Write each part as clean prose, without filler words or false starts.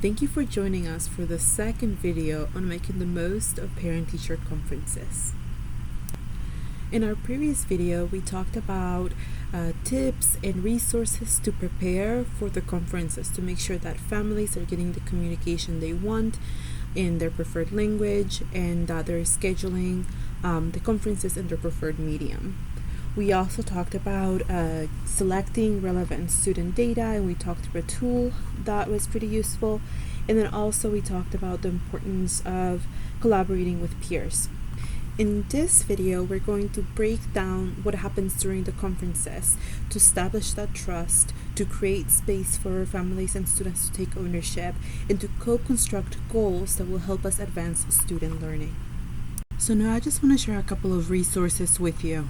Thank you for joining us for the second video on making the most of parent-teacher conferences. In our previous video, we talked about tips and resources to prepare for the conferences to make sure that families are getting the communication they want in their preferred language and that they're scheduling the conferences in their preferred medium. We also talked about selecting relevant student data, and we talked about a tool that was pretty useful. And then also we talked about the importance of collaborating with peers. In this video, we're going to break down what happens during the conferences to establish that trust, to create space for families and students to take ownership, and to co-construct goals that will help us advance student learning. So now I just want to share a couple of resources with you.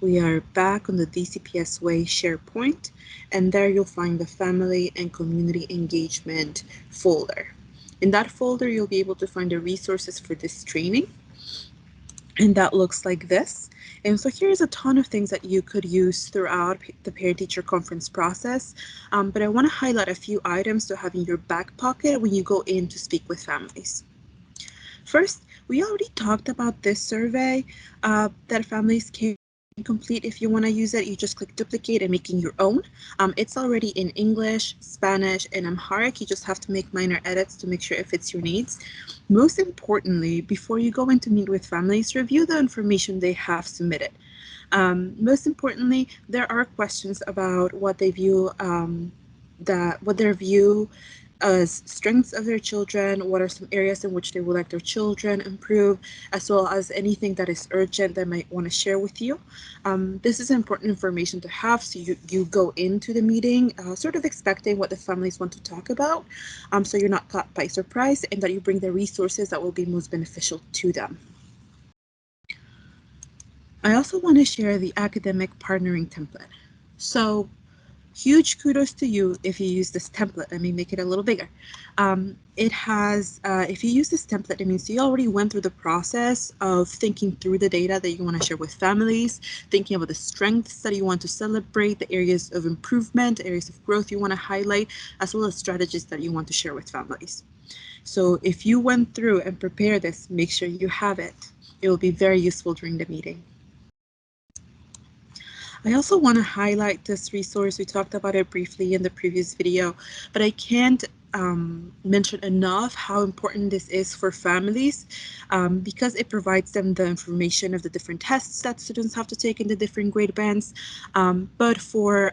We are back on the DCPS Way SharePoint, and there you'll find the Family and Community Engagement folder. In that folder, you'll be able to find the resources for this training, and that looks like this. And so here's a ton of things that you could use throughout the parent-teacher conference process, but I want to highlight a few items to have in your back pocket when you go in to speak with families. First, we already talked about this survey that families can complete. If you want to use it, you just click duplicate and making your own. It's already in English, Spanish, and Amharic. You just have to make minor edits to make sure it fits your needs. Most importantly, before you go in to meet with families, review the information they have submitted. Most importantly, there are questions about what they view what their view as strengths of their children, what are some areas in which they would like their children improve, as well as anything that is urgent they might want to share with you. This is important information to have, so you go into the meeting sort of expecting what the families want to talk about, so you're not caught by surprise, and that you bring the resources that will be most beneficial to them. I also want to share the academic partnering template. So huge kudos to you if you use this template. Let me make it a little bigger. It has, if you use this template, it means you already went through the process of thinking through the data that you want to share with families, thinking about the strengths that you want to celebrate, the areas of improvement, areas of growth you want to highlight, as well as strategies that you want to share with families. So if you went through and prepared this, make sure you have it. It will be very useful during the meeting. I also want to highlight this resource. We talked about it briefly in the previous video, but I can't mention enough how important this is for families because it provides them the information of the different tests that students have to take in the different grade bands. But for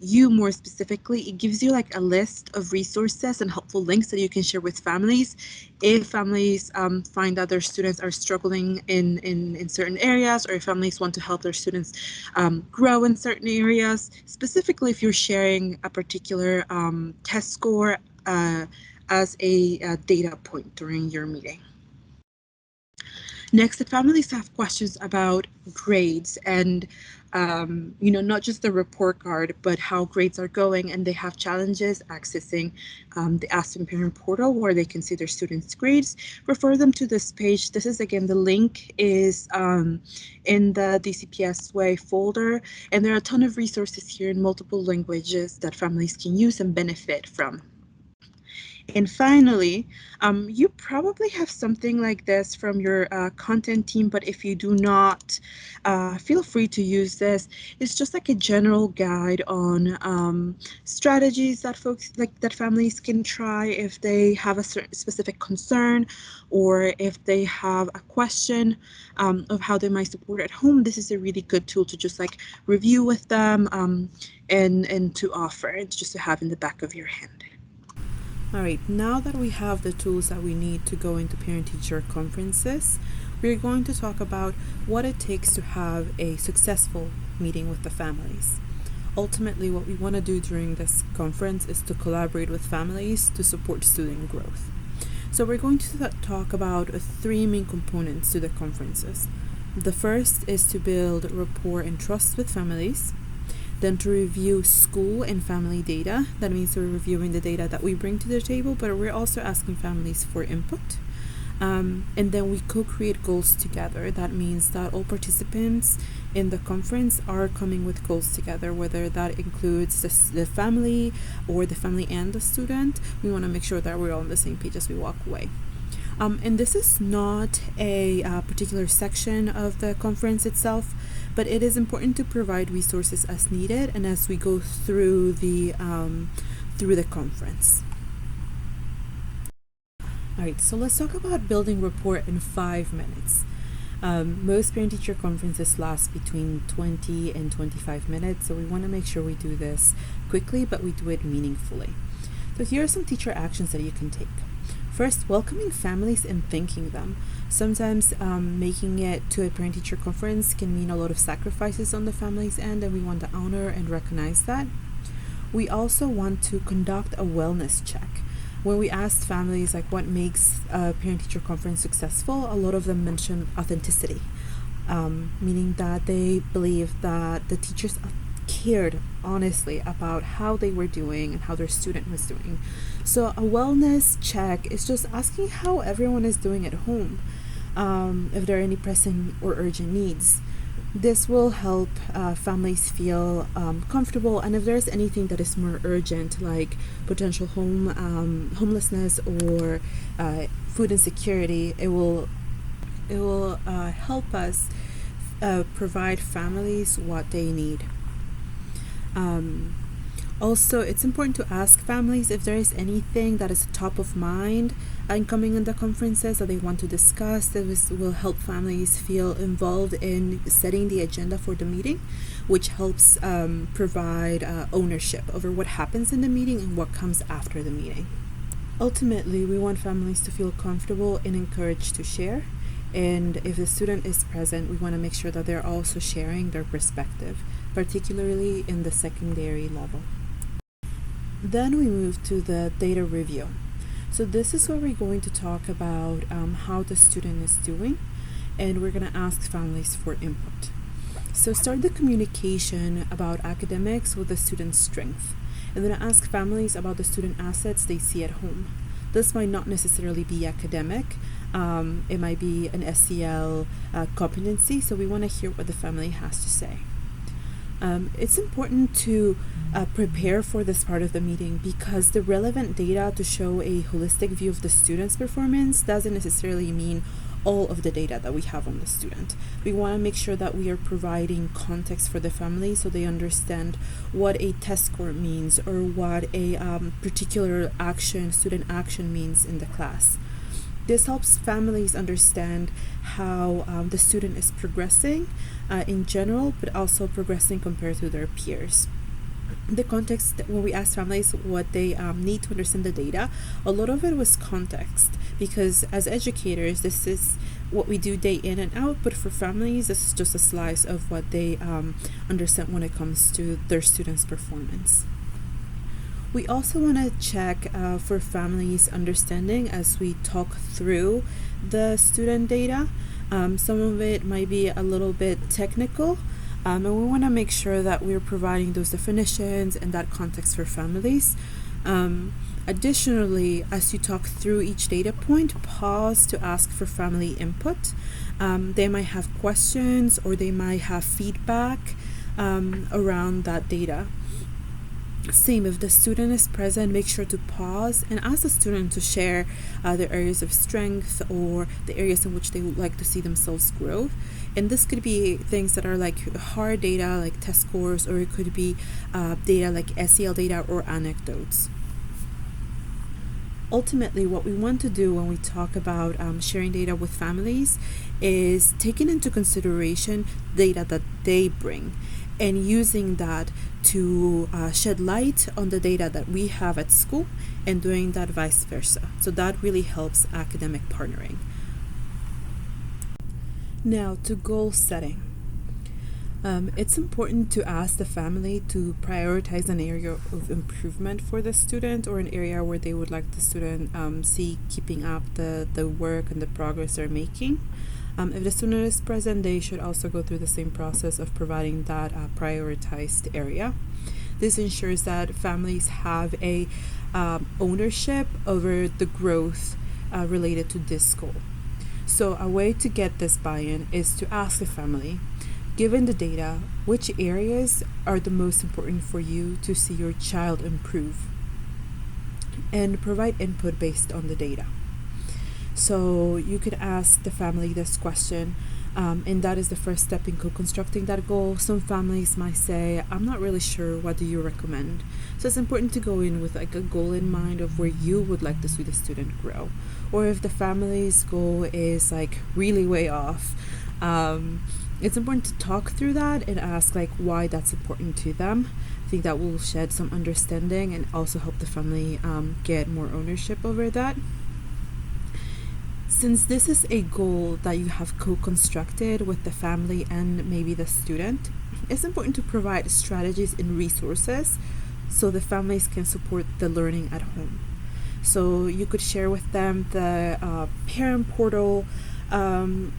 you more specifically, it gives you like a list of resources and helpful links that you can share with families if families find that their students are struggling in certain areas, or if families want to help their students grow in certain areas, specifically if you're sharing a particular test score as a data point during your meeting. Next, if families have questions about grades and not just the report card, but how grades are going, and they have challenges accessing the Ask the Parent portal where they can see their students' grades, refer them to this page. This is, again, the link is in the DCPS Way folder, and there are a ton of resources here in multiple languages that families can use and benefit from. And finally, you probably have something like this from your content team, but if you do not, feel free to use this. It's just like a general guide on strategies that families can try if they have a certain specific concern, or if they have a question of how they might support at home. This is a really good tool to just like review with them and to offer. It's just to have in the back of your hand. Alright, now that we have the tools that we need to go into parent-teacher conferences, we're going to talk about what it takes to have a successful meeting with the families. Ultimately, what we want to do during this conference is to collaborate with families to support student growth. So we're going to talk about three main components to the conferences. The first is to build rapport and trust with families. Then to review school and family data. That means we're reviewing the data that we bring to the table, but we're also asking families for input. And then we co-create goals together. That means that all participants in the conference are coming with goals together, whether that includes the family or the family and the student. We want to make sure that we're all on the same page as we walk away. And this is not a particular section of the conference itself, but it is important to provide resources as needed and as we go through the conference. All right, so let's talk about building rapport in 5 minutes. Most parent-teacher conferences last between 20 and 25 minutes, so we want to make sure we do this quickly, but we do it meaningfully. So here are some teacher actions that you can take. First, welcoming families and thanking them. Sometimes making it to a parent-teacher conference can mean a lot of sacrifices on the family's end, and we want to honor and recognize that. We also want to conduct a wellness check. When we asked families like what makes a parent-teacher conference successful, a lot of them mentioned authenticity, meaning that they believe that the teachers cared honestly about how they were doing and how their student was doing. So a wellness check is just asking how everyone is doing at home, if there are any pressing or urgent needs. This will help families feel comfortable, and if there's anything that is more urgent, like potential homelessness or food insecurity, it will help us provide families what they need. Also, it's important to ask families if there is anything that is top of mind in coming in the conferences that they want to discuss. This will help families feel involved in setting the agenda for the meeting, which helps provide ownership over what happens in the meeting and what comes after the meeting. Ultimately, we want families to feel comfortable and encouraged to share. And if the student is present, we want to make sure that they're also sharing their perspective, particularly in the secondary level. Then we move to the data review. So this is where we're going to talk about how the student is doing, and we're going to ask families for input. So start the communication about academics with the student's strength, and then ask families about the student assets they see at home. This might not necessarily be academic. It might be an SEL competency, so we want to hear what the family has to say. It's important to prepare for this part of the meeting because the relevant data to show a holistic view of the student's performance doesn't necessarily mean all of the data that we have on the student. We want to make sure that we are providing context for the family so they understand what a test score means or what a particular student action means in the class. This helps families understand how the student is progressing in general, but also progressing compared to their peers. The context, when we asked families what they need to understand the data, a lot of it was context, because as educators, this is what we do day in and out, but for families, this is just a slice of what they understand when it comes to their students' performance. We also want to check for families' understanding as we talk through the student data. Some of it might be a little bit technical, and we want to make sure that we're providing those definitions and that context for families. Additionally, as you talk through each data point, pause to ask for family input. They might have questions or they might have feedback around that data. Same, if the student is present, make sure to pause and ask the student to share their areas of strength or the areas in which they would like to see themselves grow. And this could be things that are like hard data, like test scores, or it could be data like SEL data or anecdotes. Ultimately, what we want to do when we talk about sharing data with families is taking into consideration data that they bring and using that to shed light on the data that we have at school and doing that vice versa. So that really helps academic partnering. Now to goal setting. It's important to ask the family to prioritize an area of improvement for the student or an area where they would like the student see keeping up the work and the progress they're making. If the student is present, they should also go through the same process of providing that prioritized area. This ensures that families have a ownership over the growth related to this goal. So a way to get this buy-in is to ask the family, given the data, which areas are the most important for you to see your child improve, and provide input based on the data. So you could ask the family this question, and that is the first step in co-constructing that goal. Some families might say, I'm not really sure, what do you recommend? So it's important to go in with like a goal in mind of where you would like to see the student grow. Or if the family's goal is like really way off, it's important to talk through that and ask like why that's important to them. I think that will shed some understanding and also help the family get more ownership over that. Since this is a goal that you have co-constructed with the family and maybe the student, it's important to provide strategies and resources so the families can support the learning at home. So you could share with them the parent portal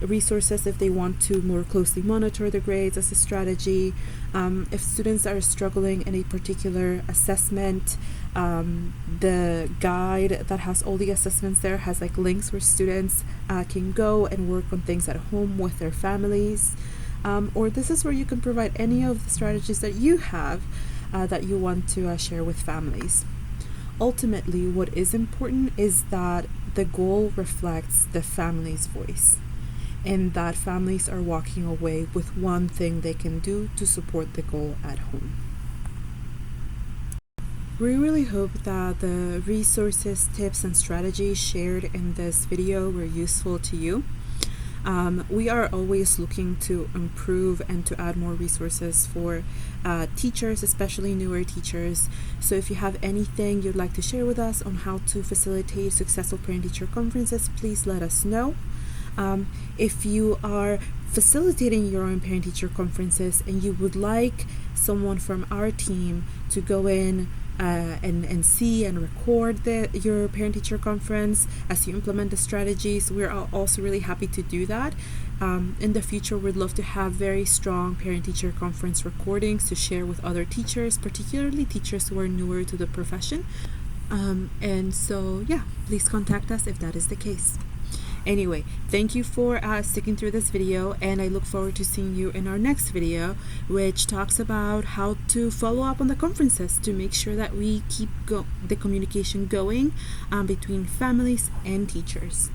resources if they want to more closely monitor the grades as a strategy. If students are struggling in a particular assessment, the guide that has all the assessments there has like links where students can go and work on things at home with their families. Or this is where you can provide any of the strategies that you have that you want to share with families. Ultimately, what is important is that the goal reflects the family's voice, and that families are walking away with one thing they can do to support the goal at home. We really hope that the resources, tips, and strategies shared in this video were useful to you. We are always looking to improve and to add more resources for teachers, especially newer teachers. So if you have anything you'd like to share with us on how to facilitate successful parent-teacher conferences, please let us know. If you are facilitating your own parent-teacher conferences and you would like someone from our team to go in and see and record your parent-teacher conference as you implement the strategies, we're also really happy to do that. In the future, we'd love to have very strong parent-teacher conference recordings to share with other teachers, particularly teachers who are newer to the profession. And so, yeah, please contact us if that is the case. Anyway, thank you for sticking through this video, and I look forward to seeing you in our next video, which talks about how to follow up on the conferences to make sure that we keep the communication going between families and teachers.